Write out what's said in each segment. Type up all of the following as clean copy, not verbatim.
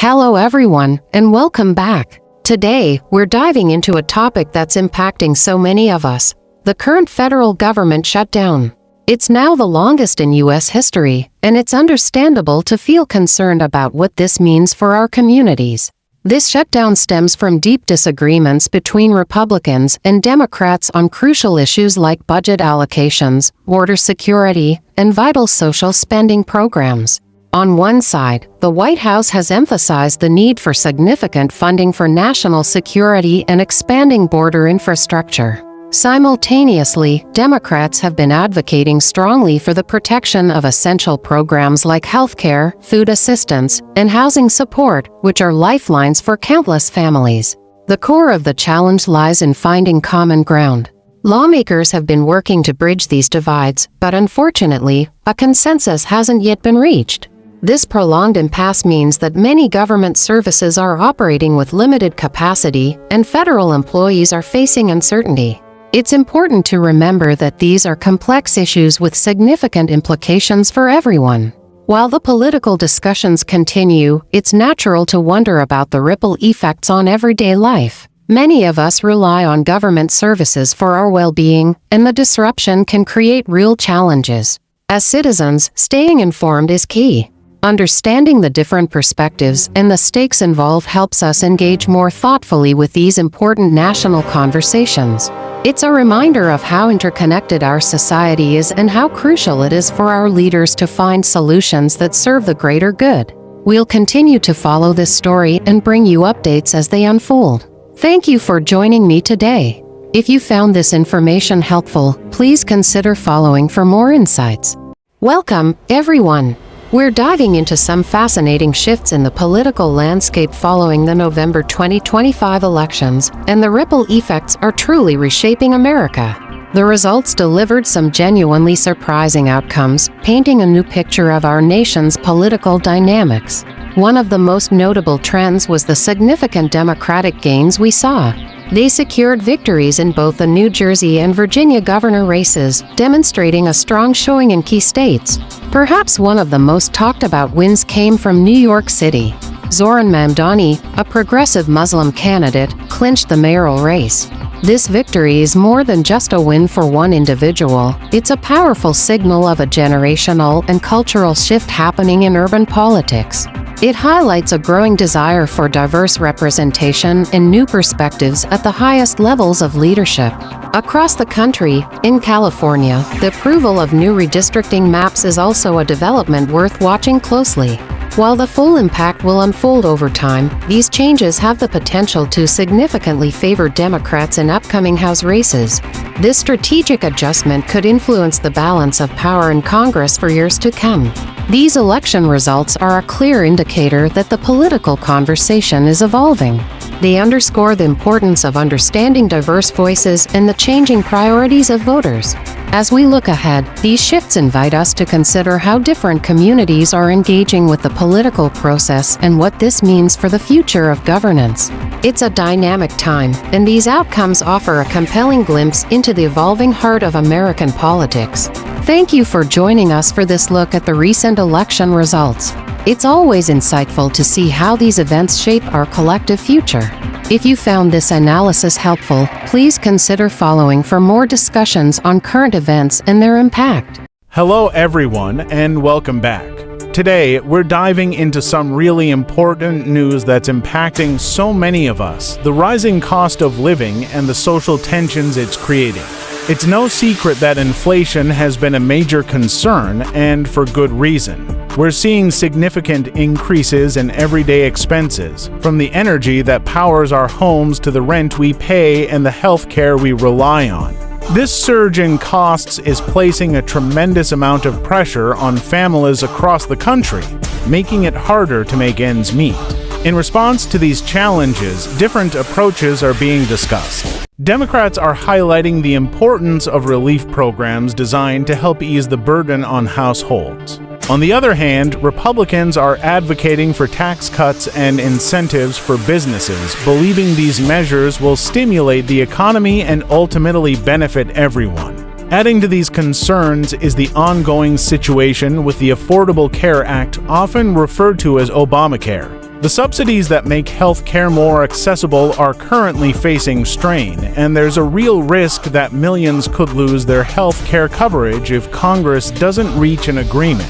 Hello everyone, and welcome back. Today, we're diving into a topic that's impacting so many of us: the current federal government shutdown. It's now the longest in U.S. history, and it's understandable to feel concerned about what this means for our communities. This shutdown stems from deep disagreements between Republicans and Democrats on crucial issues like budget allocations, border security, and vital social spending programs. On one side, the White House has emphasized the need for significant funding for national security and expanding border infrastructure. Simultaneously, Democrats have been advocating strongly for the protection of essential programs like healthcare, food assistance, and housing support, which are lifelines for countless families. The core of the challenge lies in finding common ground. Lawmakers have been working to bridge these divides, but unfortunately, a consensus hasn't yet been reached. This prolonged impasse means that many government services are operating with limited capacity, and federal employees are facing uncertainty. It's important to remember that these are complex issues with significant implications for everyone. While the political discussions continue, it's natural to wonder about the ripple effects on everyday life. Many of us rely on government services for our well-being, and the disruption can create real challenges. As citizens, staying informed is key. Understanding the different perspectives and the stakes involved helps us engage more thoughtfully with these important national conversations. It's a reminder of how interconnected our society is and how crucial it is for our leaders to find solutions that serve the greater good. We'll continue to follow this story and bring you updates as they unfold. Thank you for joining me today. If you found this information helpful, please consider following for more insights. Welcome, everyone. We're diving into some fascinating shifts in the political landscape following the November 2025 elections, and the ripple effects are truly reshaping America. The results delivered some genuinely surprising outcomes, painting a new picture of our nation's political dynamics. One of the most notable trends was the significant Democratic gains we saw. They secured victories in both the New Jersey and Virginia governor races, demonstrating a strong showing in key states. Perhaps one of the most talked about wins came from New York City. Zohran Mamdani, a progressive Muslim candidate, clinched the mayoral race. This victory is more than just a win for one individual. It's a powerful signal of a generational and cultural shift happening in urban politics. It highlights a growing desire for diverse representation and new perspectives at the highest levels of leadership. Across the country, in California, the approval of new redistricting maps is also a development worth watching closely. While the full impact will unfold over time, these changes have the potential to significantly favor Democrats in upcoming House races. This strategic adjustment could influence the balance of power in Congress for years to come. These election results are a clear indicator that the political conversation is evolving. They underscore the importance of understanding diverse voices and the changing priorities of voters. As we look ahead, these shifts invite us to consider how different communities are engaging with the political process and what this means for the future of governance. It's a dynamic time, and these outcomes offer a compelling glimpse into the evolving heart of American politics. Thank you for joining us for this look at the recent election results. It's always insightful to see how these events shape our collective future. If you found this analysis helpful, please consider following for more discussions on current events and their impact. Hello everyone, and welcome back. Today, we're diving into some really important news that's impacting so many of us: the rising cost of living and the social tensions it's creating. It's no secret that inflation has been a major concern, and for good reason. We're seeing significant increases in everyday expenses, from the energy that powers our homes to the rent we pay and the healthcare we rely on. This surge in costs is placing a tremendous amount of pressure on families across the country, making it harder to make ends meet. In response to these challenges, different approaches are being discussed. Democrats are highlighting the importance of relief programs designed to help ease the burden on households. On the other hand, Republicans are advocating for tax cuts and incentives for businesses, believing these measures will stimulate the economy and ultimately benefit everyone. Adding to these concerns is the ongoing situation with the Affordable Care Act, often referred to as Obamacare. The subsidies that make healthcare more accessible are currently facing strain, and there's a real risk that millions could lose their healthcare coverage if Congress doesn't reach an agreement.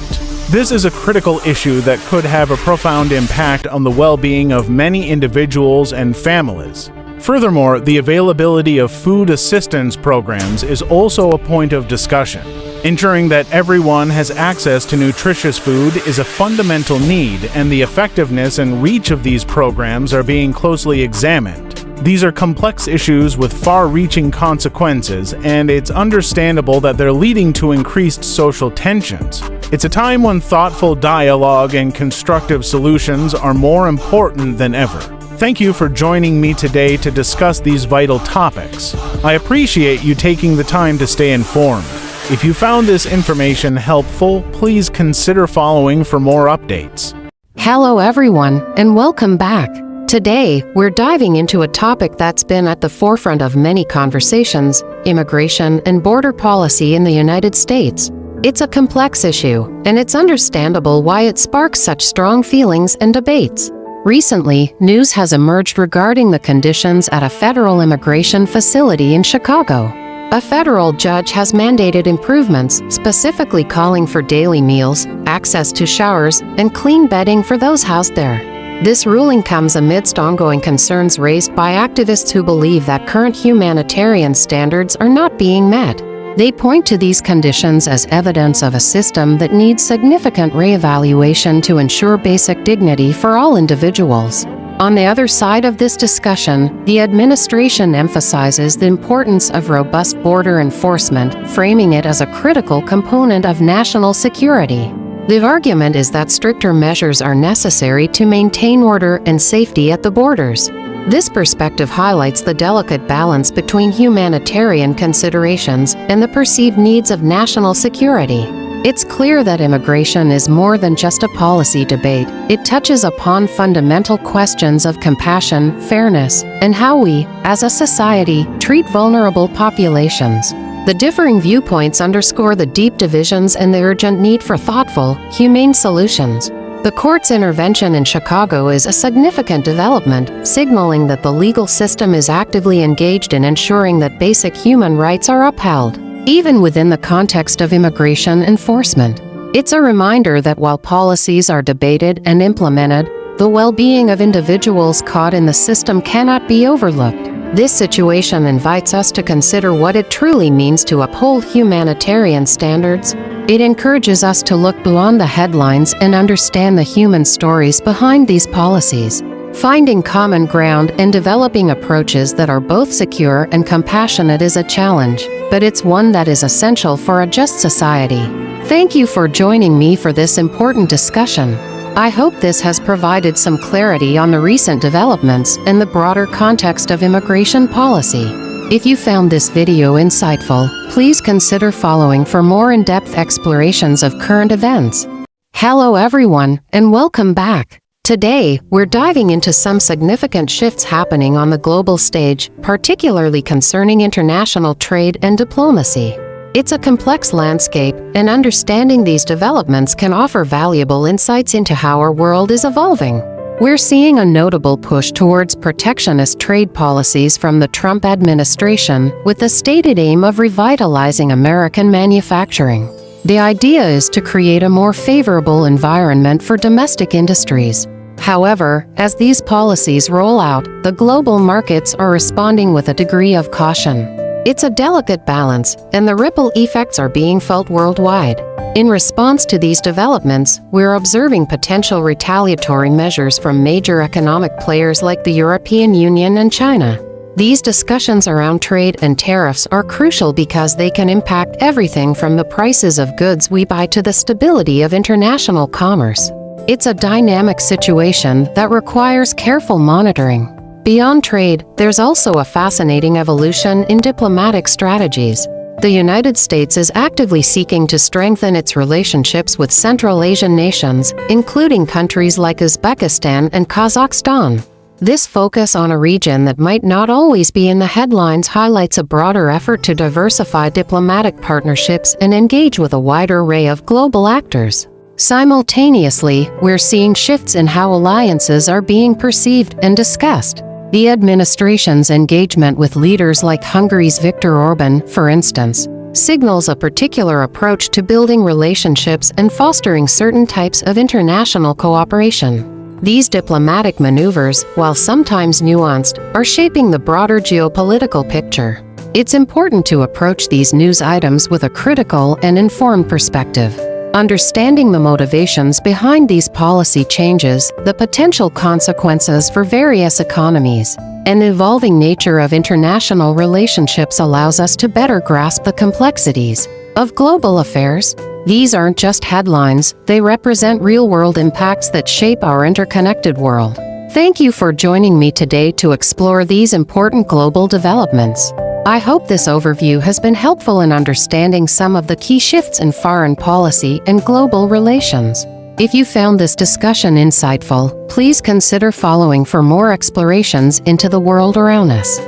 This is a critical issue that could have a profound impact on the well-being of many individuals and families. Furthermore, the availability of food assistance programs is also a point of discussion. Ensuring that everyone has access to nutritious food is a fundamental need, and the effectiveness and reach of these programs are being closely examined. These are complex issues with far-reaching consequences, and it's understandable that they're leading to increased social tensions. It's a time when thoughtful dialogue and constructive solutions are more important than ever. Thank you for joining me today to discuss these vital topics. I appreciate you taking the time to stay informed. If you found this information helpful, please consider following for more updates. Hello everyone, and welcome back. Today, we're diving into a topic that's been at the forefront of many conversations: immigration and border policy in the United States. It's a complex issue, and it's understandable why it sparks such strong feelings and debates. Recently, news has emerged regarding the conditions at a federal immigration facility in Chicago. A federal judge has mandated improvements, specifically calling for daily meals, access to showers, and clean bedding for those housed there. This ruling comes amidst ongoing concerns raised by activists who believe that current humanitarian standards are not being met. They point to these conditions as evidence of a system that needs significant reevaluation to ensure basic dignity for all individuals. On the other side of this discussion, the administration emphasizes the importance of robust border enforcement, framing it as a critical component of national security. The argument is that stricter measures are necessary to maintain order and safety at the borders. This perspective highlights the delicate balance between humanitarian considerations and the perceived needs of national security. It's clear that immigration is more than just a policy debate. It touches upon fundamental questions of compassion, fairness, and how we, as a society, treat vulnerable populations. The differing viewpoints underscore the deep divisions and the urgent need for thoughtful, humane solutions. The court's intervention in Chicago is a significant development, signaling that the legal system is actively engaged in ensuring that basic human rights are upheld, even within the context of immigration enforcement. It's a reminder that while policies are debated and implemented, the well-being of individuals caught in the system cannot be overlooked. This situation invites us to consider what it truly means to uphold humanitarian standards. It encourages us to look beyond the headlines and understand the human stories behind these policies. Finding common ground and developing approaches that are both secure and compassionate is a challenge, but it's one that is essential for a just society. Thank you for joining me for this important discussion. I hope this has provided some clarity on the recent developments and the broader context of immigration policy. If you found this video insightful, please consider following for more in-depth explorations of current events. Hello everyone, and welcome back. Today, we're diving into some significant shifts happening on the global stage, particularly concerning international trade and diplomacy. It's a complex landscape, and understanding these developments can offer valuable insights into how our world is evolving. We're seeing a notable push towards protectionist trade policies from the Trump administration, with the stated aim of revitalizing American manufacturing. The idea is to create a more favorable environment for domestic industries. However, as these policies roll out, the global markets are responding with a degree of caution. It's a delicate balance, and the ripple effects are being felt worldwide. In response to these developments, we're observing potential retaliatory measures from major economic players like the European Union and China. These discussions around trade and tariffs are crucial because they can impact everything from the prices of goods we buy to the stability of international commerce. It's a dynamic situation that requires careful monitoring. Beyond trade, there's also a fascinating evolution in diplomatic strategies. The United States is actively seeking to strengthen its relationships with Central Asian nations, including countries like Uzbekistan and Kazakhstan. This focus on a region that might not always be in the headlines highlights a broader effort to diversify diplomatic partnerships and engage with a wider array of global actors. Simultaneously, we're seeing shifts in how alliances are being perceived and discussed. The administration's engagement with leaders like Hungary's Viktor Orban, for instance, signals a particular approach to building relationships and fostering certain types of international cooperation. These diplomatic maneuvers, while sometimes nuanced, are shaping the broader geopolitical picture. It's important to approach these news items with a critical and informed perspective. Understanding the motivations behind these policy changes, the potential consequences for various economies, and the evolving nature of international relationships allows us to better grasp the complexities of global affairs. These aren't just headlines, they represent real-world impacts that shape our interconnected world. Thank you for joining me today to explore these important global developments. I hope this overview has been helpful in understanding some of the key shifts in foreign policy and global relations. If you found this discussion insightful, please consider following for more explorations into the world around us.